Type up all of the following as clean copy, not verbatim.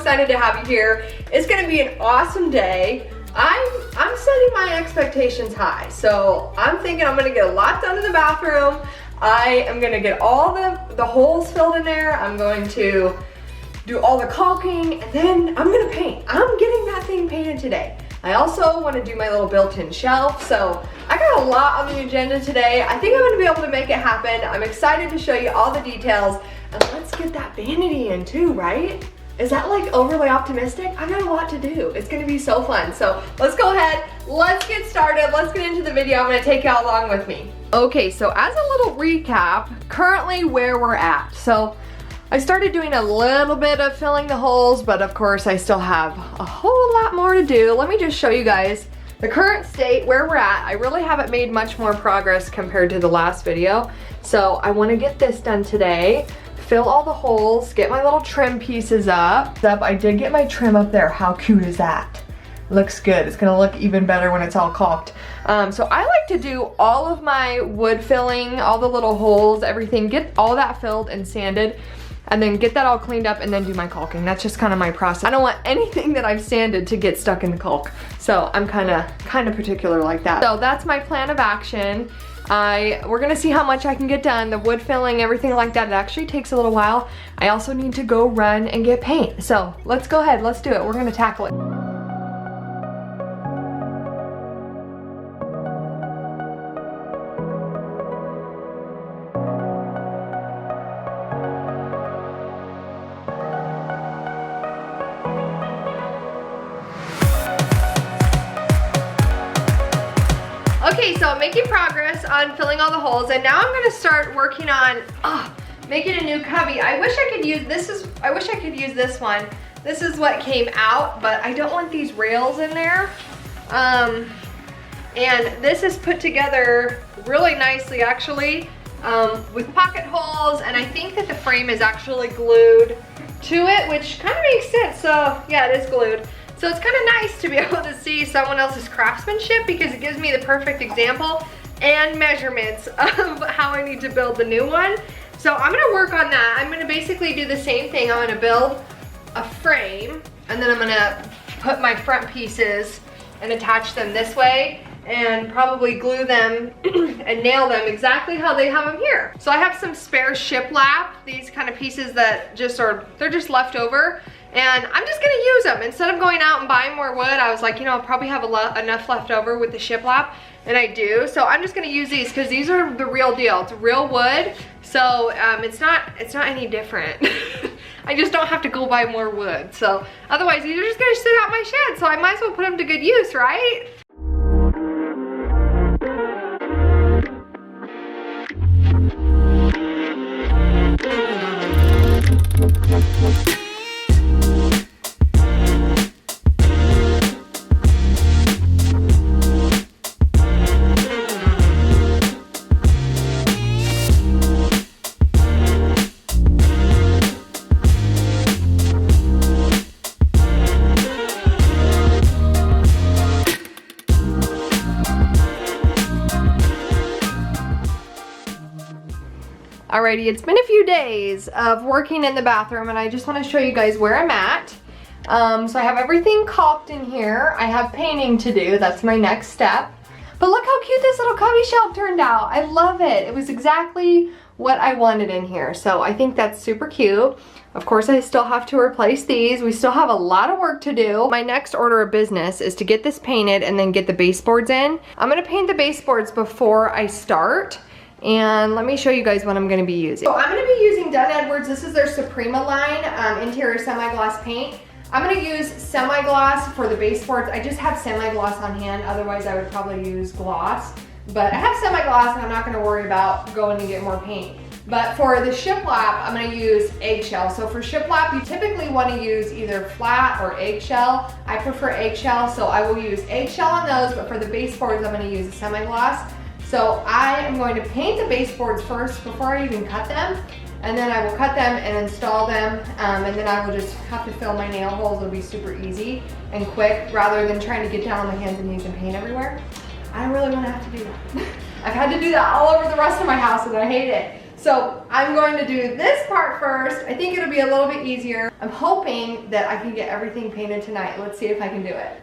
excited to have you here. It's gonna be an awesome day. I'm setting my expectations high, so I'm thinking I'm gonna get a lot done in the bathroom. I am gonna get all the holes filled in there. I'm going to do all the caulking, and then I'm gonna paint. I'm getting that thing painted today. I also want to do my little built-in shelf, so I got a lot on the agenda today. I think I'm gonna be able to make it happen. I'm excited to show you all the details, and let's get that vanity in too, right? Is that like overly optimistic? I got a lot to do. It's gonna be so fun. So let's go ahead, let's get started. Let's get into the video. I'm gonna take y'all along with me. Okay, so as a little recap, currently where we're at. So I started doing a little bit of filling the holes, but of course I still have a whole lot more to do. Let me just show you guys the current state where we're at. I really haven't made much more progress compared to the last video. So I wanna get this done today. Fill all the holes, get my little trim pieces up. I did get my trim up there. How cute is that? Looks good. It's gonna look even better when it's all caulked. So I like to do all of my wood filling, all the little holes, everything, get all that filled and sanded, and then get that all cleaned up and then do my caulking. That's just kind of my process. I don't want anything that I've sanded to get stuck in the caulk. So I'm kind of particular like that. So that's my plan of action. We're gonna see how much I can get done. The wood filling, everything like that, it actually takes a little while. I also need to go run and get paint. So let's go ahead, let's do it. We're gonna tackle it. Okay, so I'm making progress on filling all the holes, and now I'm gonna start working on making a new cubby. I wish I could use this one. This is what came out, but I don't want these rails in there. And this is put together really nicely actually, with pocket holes, and I think that the frame is actually glued to it, which kind of makes sense. So yeah, it is glued. So it's kind of nice to be able to see someone else's craftsmanship because it gives me the perfect example and measurements of how I need to build the new one. So I'm gonna work on that. I'm gonna basically do the same thing. I'm gonna build a frame, and then I'm gonna put my front pieces and attach them this way and probably glue them and nail them exactly how they have them here. So I have some spare shiplap, these kind of pieces that they're just left over. And I'm just gonna use them. Instead of going out and buying more wood, I was like, you know, I'll probably have enough left over with the shiplap, and I do. So I'm just gonna use these because these are the real deal. It's real wood, so it's not any different. I just don't have to go buy more wood. So otherwise, these are just gonna sit out my shed, so I might as well put them to good use, right? Alrighty, it's been a few days of working in the bathroom, and I just want to show you guys where I'm at. So I have everything caulked in here. I have painting to do. That's my next step. But look how cute this little cubby shelf turned out. I love it. It was exactly what I wanted in here. So I think that's super cute. Of course, I still have to replace these. We still have a lot of work to do. My next order of business is to get this painted and then get the baseboards in. I'm gonna paint the baseboards before I start. And let me show you guys what I'm gonna be using. So I'm gonna be using Dunn Edwards. This is their Suprema line, interior semi-gloss paint. I'm gonna use semi-gloss for the baseboards. I just have semi-gloss on hand, otherwise I would probably use gloss. But I have semi-gloss and I'm not gonna worry about going and get more paint. But for the shiplap, I'm gonna use eggshell. So for shiplap, you typically wanna use either flat or eggshell. I prefer eggshell, so I will use eggshell on those, but for the baseboards, I'm gonna use a semi-gloss. So I am going to paint the baseboards first before I even cut them. And then I will cut them and install them. And then I will just have to fill my nail holes. It'll be super easy and quick rather than trying to get down on my hands and knees and paint everywhere. I don't really want to have to do that. I've had to do that all over the rest of my house and I hate it. So I'm going to do this part first. I think it'll be a little bit easier. I'm hoping that I can get everything painted tonight. Let's see if I can do it.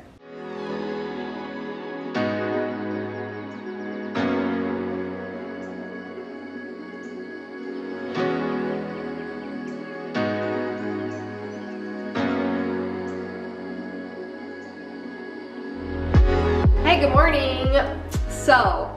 Hey, good morning. So,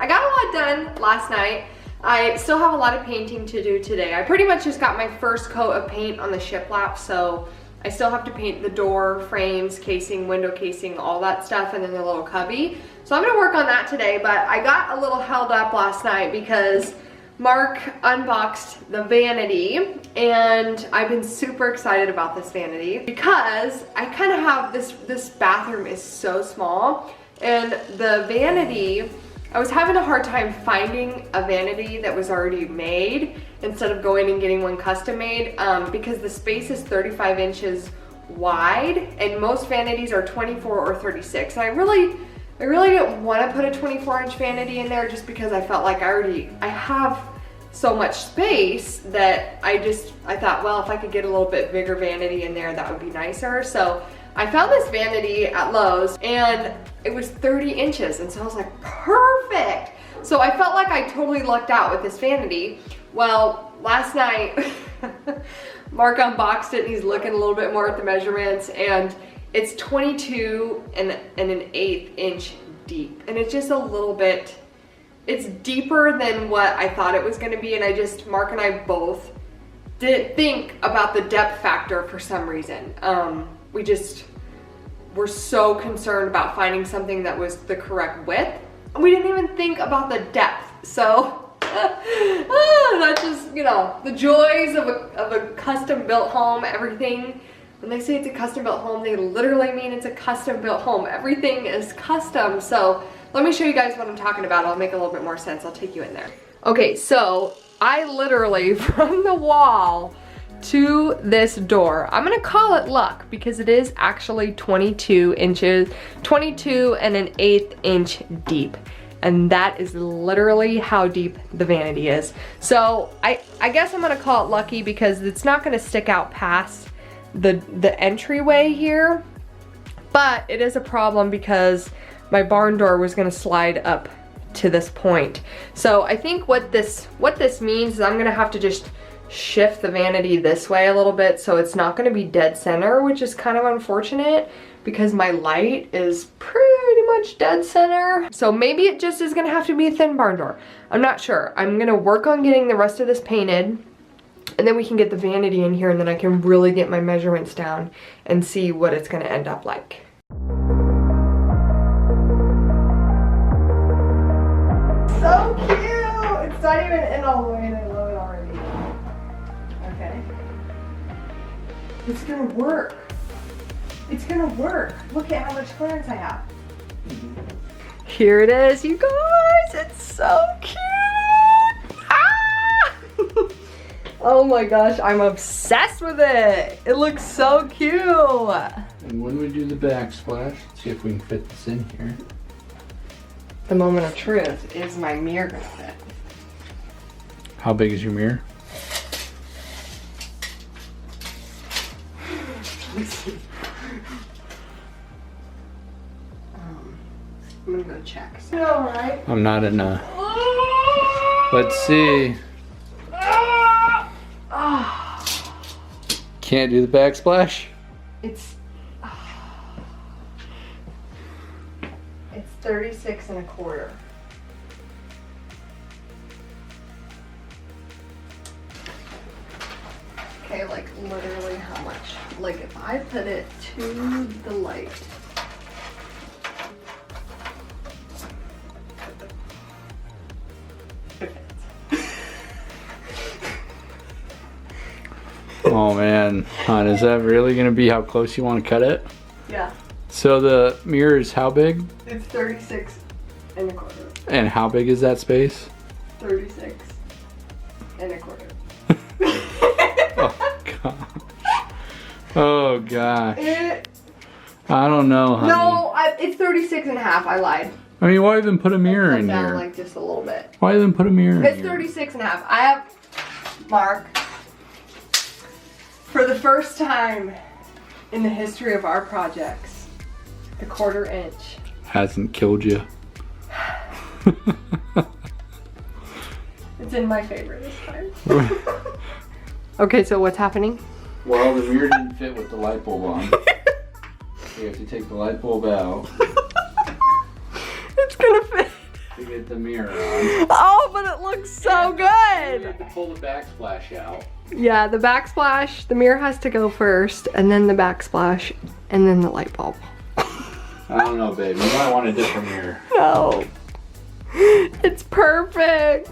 I got a lot done last night. I still have a lot of painting to do today. I pretty much just got my first coat of paint on the shiplap, so I still have to paint the door frames, casing, window casing, all that stuff, and then the little cubby. So I'm gonna work on that today, but I got a little held up last night because Mark unboxed the vanity, and I've been super excited about this vanity because I kind of have this bathroom is so small, and the vanity, I was having a hard time finding a vanity that was already made instead of going and getting one custom made because the space is 35 inches wide and most vanities are 24 or 36. And I really didn't want to put a 24-inch vanity in there just because I felt like I have so much space that I thought, well, if I could get a little bit bigger vanity in there, that would be nicer. So I found this vanity at Lowe's and it was 30 inches. And so I was like, perfect. So I felt like I totally lucked out with this vanity. Well, last night, Mark unboxed it and he's looking a little bit more at the measurements, and it's 22 and an 1/8 inch deep. And it's just a little bit, it's deeper than what I thought it was gonna be. And Mark and I both didn't think about the depth factor for some reason. We just were so concerned about finding something that was the correct width. And we didn't even think about the depth. So that's just, you know, the joys of a custom built home. Everything, when they say it's a custom built home, they literally mean it's a custom built home. Everything is custom. So let me show you guys what I'm talking about. It'll make a little bit more sense. I'll take you in there. Okay, so I literally, from the wall to this door, I'm gonna call it luck because it is actually 22 inches, 22 and an 1/8 inch deep. And that is literally how deep the vanity is. So I guess I'm gonna call it lucky because it's not gonna stick out past the entryway here, but it is a problem because my barn door was gonna slide up to this point. So I think what this means is I'm gonna have to just shift the vanity this way a little bit so it's not gonna be dead center, which is kind of unfortunate because my light is pretty much dead center. So maybe it just is gonna have to be a thin barn door. I'm not sure. I'm gonna work on getting the rest of this painted, and then we can get the vanity in here, and then I can really get my measurements down and see what it's gonna end up like. So cute! It's not even in all the way and I love it already. Okay. It's gonna work. It's gonna work. Look at how much clearance I have. Here it is, you guys. It's so cute. Ah! Oh my gosh, I'm obsessed with it. It looks so cute. And when we do the backsplash, let's see if we can fit this in here. The moment of truth, is my mirror gonna fit? How big is your mirror? Let me see. I'm gonna go check. All right. I'm not in a... Let's see. Can't do the backsplash? It's 36 1/4. Okay, like literally how much? Like if I put it to the light. Oh man, hon, is that really gonna be how close you want to cut it? Yeah. So the mirror is how big? It's 36 1/4. And how big is that space? 36 1/4. Oh gosh. Oh gosh. I don't know, honey. No, it's 36 1/2. I lied. I mean, why even put a mirror Come in down here? like just a little bit. Why even put a mirror in It's here? 36 and a half. I have, Mark, for the first time in the history of our projects, the 1/4 inch. Hasn't killed you. It's in my favor this time. Okay, so what's happening? Well, the mirror didn't fit with the light bulb on. So you have to take the light bulb out It's gonna fit. to get the mirror on. Oh, but it looks so You good. have to pull the backsplash out. Yeah, the backsplash, the mirror has to go first, and then the backsplash, and then the light bulb. I don't know, babe. You might want a different mirror. No. It's perfect.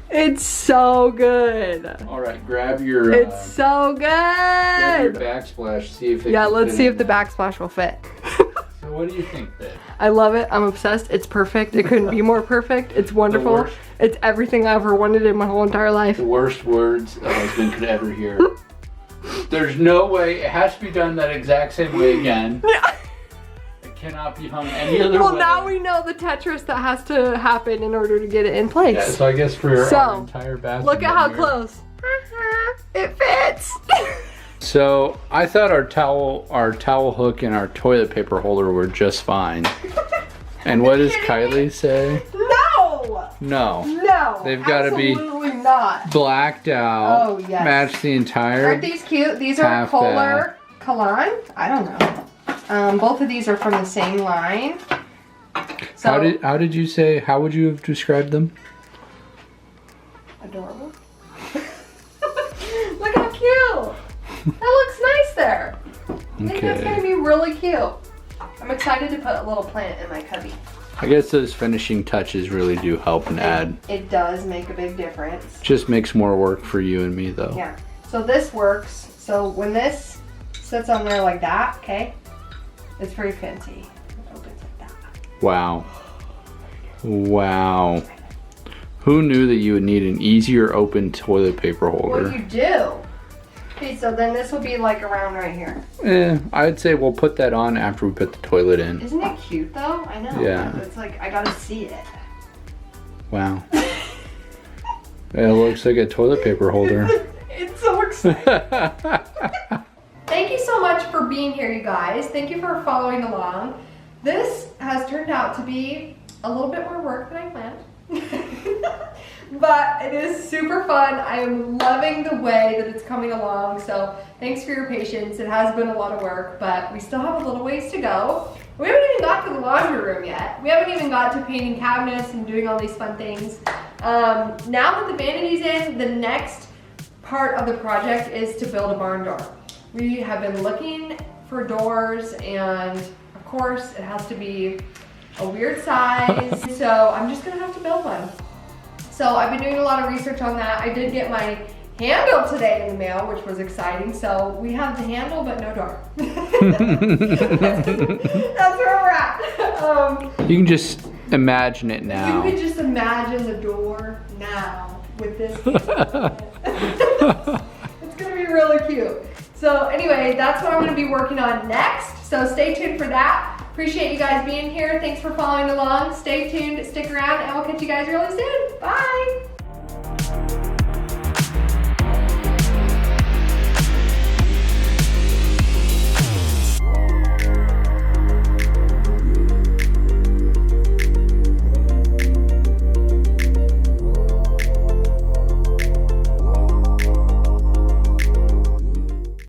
It's so good. All right, grab your. It's so grab your good. backsplash. See if it. Yeah, can let's fit see in if the there. backsplash will fit. So what do you think, babe? I love it. I'm obsessed. It's perfect. It couldn't be more perfect. It's wonderful. worst. It's everything I ever wanted in my whole entire life. The worst words a husband could ever hear. There's no way. It has to be done that exact same way again. It cannot be hung any other Well, way. now we know the Tetris that has to happen in order to get it in place. Yeah, so I guess for So, our entire bathroom. Look at how mirror- close. It fits. So I thought our towel hook and our toilet paper holder were just fine. And what does Kylie say? No. No. No. They've gotta be- Absolutely not. Blacked out. Oh, yes. Match the entire. Aren't these cute? These are half Kohler Kalan. I don't know. Both of these are from the same line. So, How did you say? How would you have described them? adorable. Look how cute. That looks nice there. I think that's gonna be really cute. I'm excited to put a little plant in my cubby. I guess those finishing touches really do help and add. It does make a big difference. Just makes more work for you and me though. Yeah. So this works. So when this sits on there like that, okay, it's very fancy. It opens like that. Wow. Wow. Who knew that you would need an easier open toilet paper holder? Well, you do. Okay, so then this will be like around right here. I'd say we'll put that on after we put the toilet in. Isn't it cute though? I know. Yeah. It's like, I gotta see it. Wow. It looks like a toilet paper holder. It's so exciting. Thank you so much for being here, you guys. Thank you for following along. This has turned out to be a little bit more work than I planned. But it is super fun. I am loving the way that it's coming along. So thanks for your patience. It has been a lot of work, but we still have a little ways to go. We haven't even got to the laundry room yet. We haven't even got to painting cabinets and doing all these fun things. Now that the vanity's in, the next part of the project is to build a barn door. We have been looking for doors, and of course it has to be a weird size. So I'm just gonna have to build one. So I've been doing a lot of research on that. I did get my handle today in the mail, which was exciting. So we have the handle, but no door. That's where we're at. You can just imagine it You now. could just imagine the door now with this handle. It's gonna be really cute. So anyway, that's what I'm gonna be working on next. So stay tuned for that. Appreciate you guys being here. Thanks for following along. Stay tuned, stick around, and we'll catch you guys really soon. Bye.